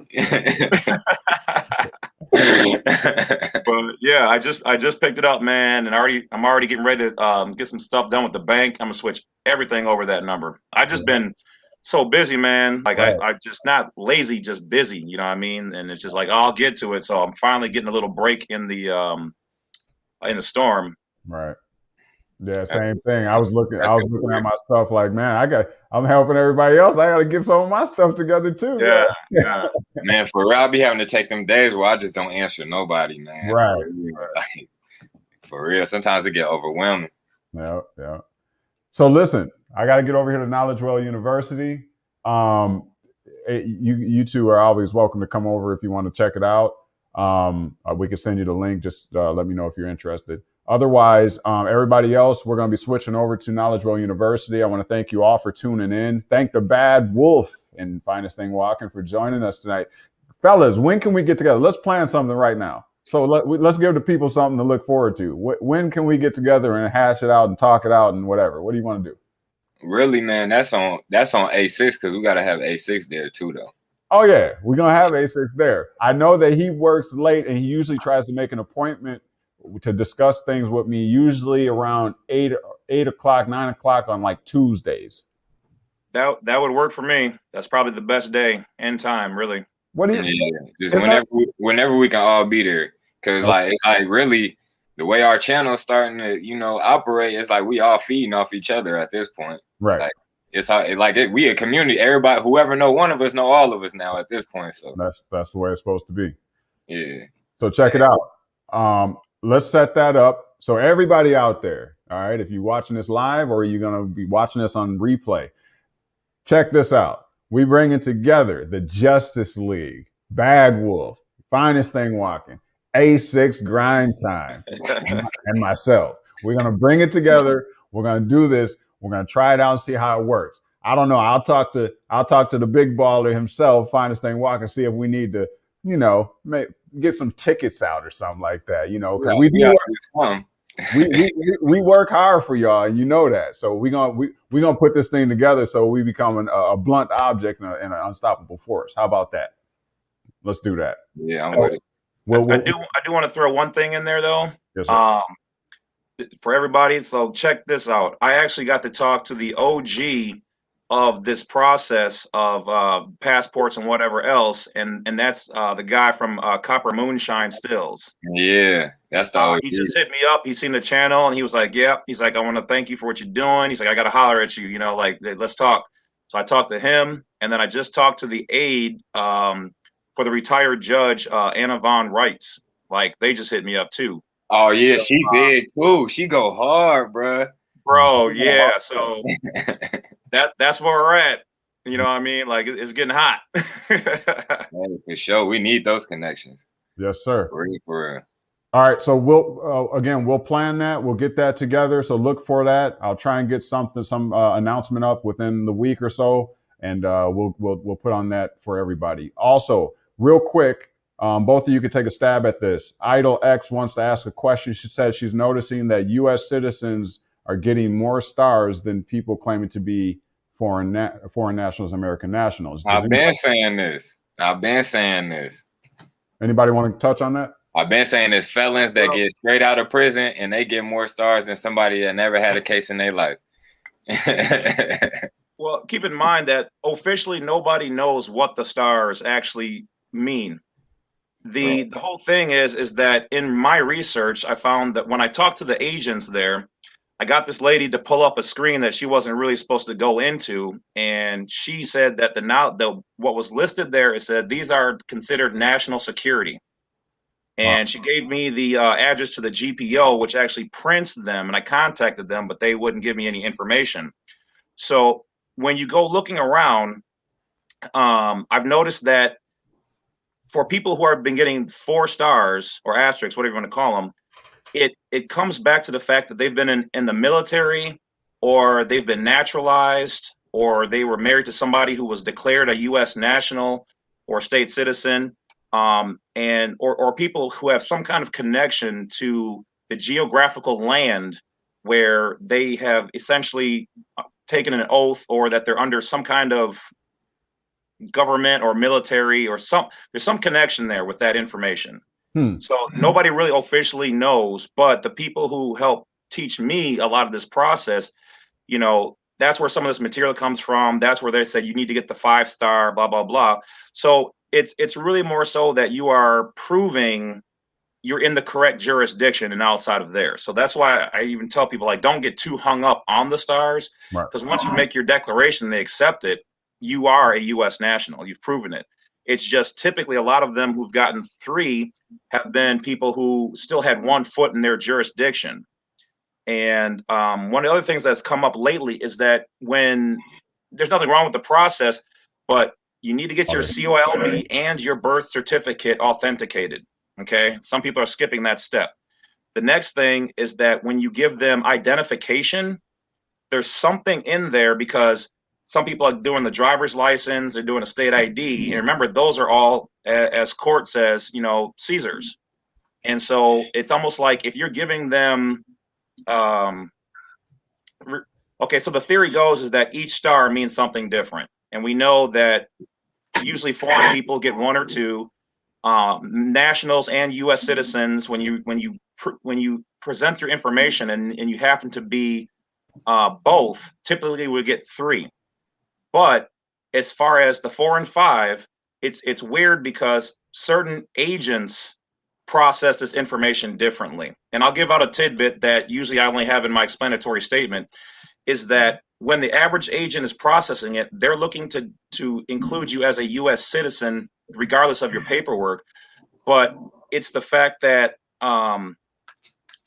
But yeah, I just picked it up, man, and I'm already getting ready to get some stuff done with the bank. I'm gonna switch everything over that number. I've just been so busy, man. Like I'm just not lazy, just busy. You know what I mean? And it's just like, I'll get to it. So I'm finally getting a little break in the storm. Right. Yeah, same thing. I was looking at my stuff like, man, I'm helping everybody else. I got to get some of my stuff together too. Yeah. Man, for real, I'll be having to take them days where I just don't answer nobody, man. Right. For real. Sometimes it get overwhelming. Yeah. So listen, I got to get over here to KnowledgeWell University. You two are always welcome to come over if you want to check it out. We can send you the link. Just let me know if you're interested. Otherwise, everybody else, we're going to be switching over to KnowledgeWell University. I want to thank you all for tuning in. Thank the Bad Wolf and Finest Thing Walking for joining us tonight. Fellas, when can we get together? Let's plan something right now. So let's give the people something to look forward to. When can we get together and hash it out and talk it out and whatever? What do you want to do? Really, man, that's on A6 because we got to have A6 there too, though. Oh, yeah. We're going to have A6 there. I know that he works late and he usually tries to make an appointment to discuss things with me, usually around 8 o'clock, 9 o'clock on like Tuesdays. That would work for me. That's probably the best day and time, really. What do you? Yeah, just whenever we can all be there, because like it's like really the way our channel's starting to operate. It's like we all feeding off each other at this point. Right. Like it's like we a community. Everybody, whoever know one of us, know all of us now at this point. So that's the way it's supposed to be. Yeah. So check it out. Let's set that up. So everybody out there, all right, if you're watching this live or you're going to be watching this on replay, check this out. We bringing together the Justice League, Bad Wolf, Finest Thing Walking, A6 Grind Time, and myself. We're going to bring it together. We're going to do this. We're going to try it out and see how it works. I don't know. I'll talk to the big baller himself, Finest Thing Walking, see if we need to, get some tickets out or something like that, because we work hard for y'all, and you know that. So we're gonna put this thing together so we become a blunt object and an unstoppable force. How about that? Let's do that. Yeah, I'm with it. I do want to throw one thing in there though. Yes, sir. For everybody. So check this out. I actually got to talk to the OG of this process of passports and whatever else, and that's the guy from Copper Moonshine Stills. Yeah, that's the he just hit me up. He's seen the channel and he was like, "Yeah." He's like, "I want to thank you for what you're doing." He's like, "I got to holler at you, like let's talk." So I talked to him, and then I just talked to the aide for the retired judge Anna Von Reitz. Like they just hit me up too. Oh yeah, so, she big too. She go hard, bro. Yeah. So that's where we're at. You know what I mean? Like it's getting hot. Hey, for sure, we need those connections. Yes, sir. For real. All right, so we'll plan that. We'll get that together. So look for that. I'll try and get some announcement up within the week or so, and we'll put on that for everybody. Also, real quick, both of you could take a stab at this. Idol X wants to ask a question. She said she's noticing that U.S. citizens are getting more stars than people claiming to be foreign nationals, American nationals. I've been saying this. Anybody want to touch on that? I've been saying there's felons that Well, get straight out of prison and they get more stars than somebody that never had a case in their life. well, keep in mind that officially nobody knows what the stars actually mean. The whole thing is that in my research, I found that when I talked to the agents there, I got this lady to pull up a screen that she wasn't really supposed to go into, and she said that what was listed there, it said these are considered national security. And she gave me the address to the GPO, which actually prints them, and I contacted them, but they wouldn't give me any information. So when you go looking around, I've noticed that for people who have been getting 4 stars or asterisks, whatever you want to call them, it comes back to the fact that they've been in the military, or they've been naturalized, or they were married to somebody who was declared a U.S. national or state citizen, or people who have some kind of connection to the geographical land where they have essentially taken an oath, or that they're under some kind of government or military, or there's some connection there with that information. So nobody really officially knows, but the people who help teach me a lot of this process, you know, that's where some of this material comes from. That's where they say you need to get the 5-star, blah, blah, blah. So it's really more so that you are proving you're in the correct jurisdiction and outside of there. So that's why I even tell people, like, don't get too hung up on the stars, because once you make your declaration, they accept it, you are a U.S. national. You've proven it. It's just typically a lot of them who've gotten 3 have been people who still had 1 foot in their jurisdiction. And one of the other things that's come up lately is that when there's nothing wrong with the process, but you need to get your COLB and your birth certificate authenticated. Okay. Some people are skipping that step. The next thing is that when you give them identification, there's something in there, because some people are doing the driver's license, they're doing a state ID. And remember, those are all, as court says, you know, Caesars. And so it's almost like if you're giving them, okay, so the theory goes is that each star means something different. And we know that usually foreign people get 1 or 2, nationals and U.S. citizens, when you present your information and you happen to be both, typically we get 3. But as far as the 4 and 5, it's weird, because certain agents process this information differently. And I'll give out a tidbit that usually I only have in my explanatory statement, is that when the average agent is processing it, they're looking to include you as a U.S. citizen, regardless of your paperwork. But it's the fact that they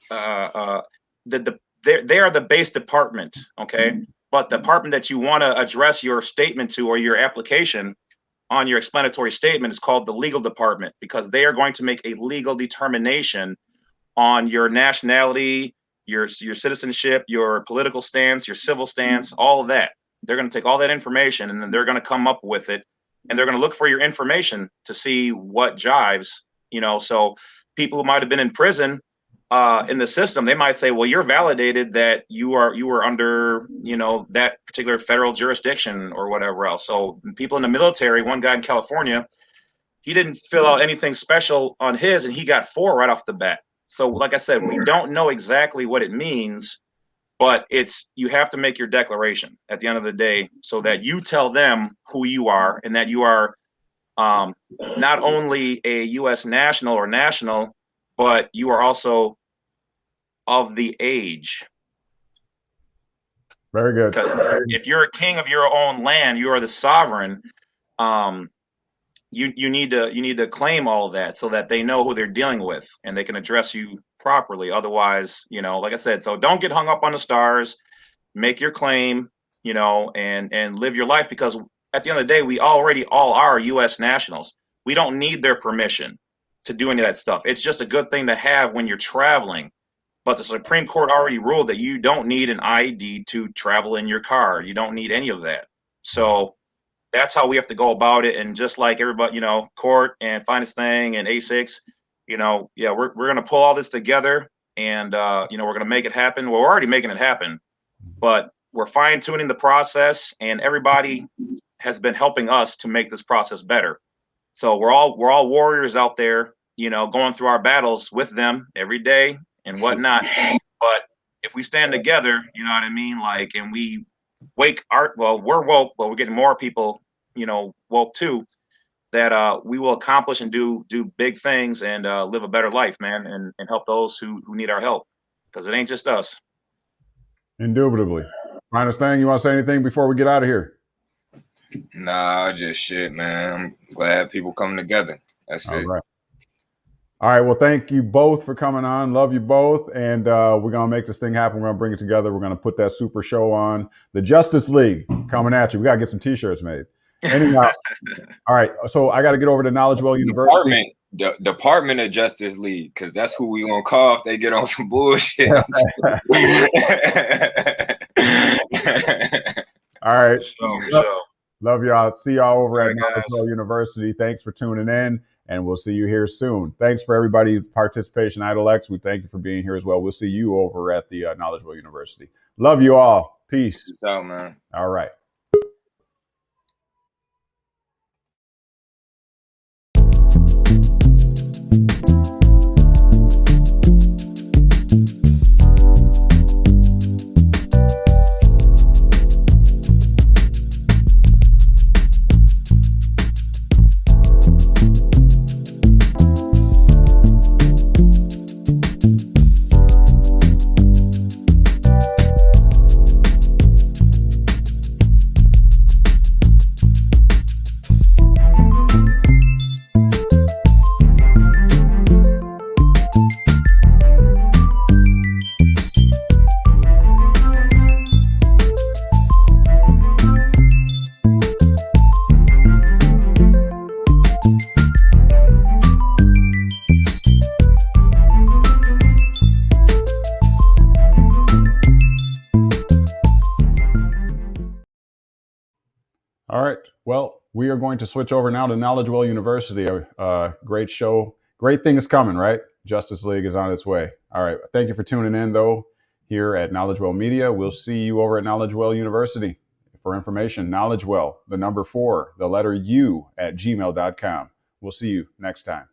are the base department, okay? But the department that you want to address your statement to, or your application on your explanatory statement, is called the legal department, because they are going to make a legal determination on your nationality, your citizenship, your political stance, your civil stance, all of that. They're going to take all that information, and then they're going to come up with it, and they're going to look for your information to see what jives, you know. So people who might have been in prison, in the system, they might say, well, you're validated that you were under, you know, that particular federal jurisdiction or whatever else. So people in the military, one guy in California, he didn't fill out anything special on his, and he got 4 right off the bat. So like I said, we don't know exactly what it means, but you have to make your declaration at the end of the day, so that you tell them who you are, and that you are not only a U.S. national or national, but you are also of the age. Very good. Because if you're a king of your own land, you are the sovereign. You need to claim all of that, so that they know who they're dealing with and they can address you properly. Otherwise, you know, like I said, so don't get hung up on the stars. Make your claim, you know, and live your life, because at the end of the day, we already all are U.S. nationals. We don't need their permission to do any of that stuff. It's just a good thing to have when you're traveling. But the Supreme Court already ruled that you don't need an ID to travel in your car. You don't need any of that. So that's how we have to go about it. And just like everybody, you know, court and finest thing and A6, you know, yeah, we're going to pull all this together, and, you know, we're going to make it happen. Well, we're already making it happen, but we're fine tuning the process, and everybody has been helping us to make this process better. So we're all warriors out there, going through our battles with them every day and whatnot. But if we stand together, you know what I mean? Like, and we we're woke, but we're getting more people, woke too, that we will accomplish and do big things and live a better life, man, and help those who need our help, because it ain't just us. Indubitably. Finest thing, you want to say anything before we get out of here? Nah, just shit, man. I'm glad people coming together. That's it. Right. All right. Well, thank you both for coming on. Love you both. And we're going to make this thing happen. We're going to bring it together. We're going to put that super show on. The Justice League coming at you. We got to get some t-shirts made. Anyhow, all right. So I got to get over to KnowledgeWell University. Department of Justice League, because that's who we gonna call if they get on some bullshit. All right. Love y'all. See y'all over at KnowledgeWell University. Thanks for tuning in, and we'll see you here soon. Thanks for everybody's participation. IdleX, we thank you for being here as well. We'll see you over at the KnowledgeWell University. Love you all. Peace. Peace out, man. All right. All right. Well, we are going to switch over now to KnowledgeWell University. Great show. Great things coming, right? Justice League is on its way. All right. Thank you for tuning in, though, here at KnowledgeWell Media. We'll see you over at KnowledgeWell University. For information, KnowledgeWell, the number 4, the letter U at gmail.com. We'll see you next time.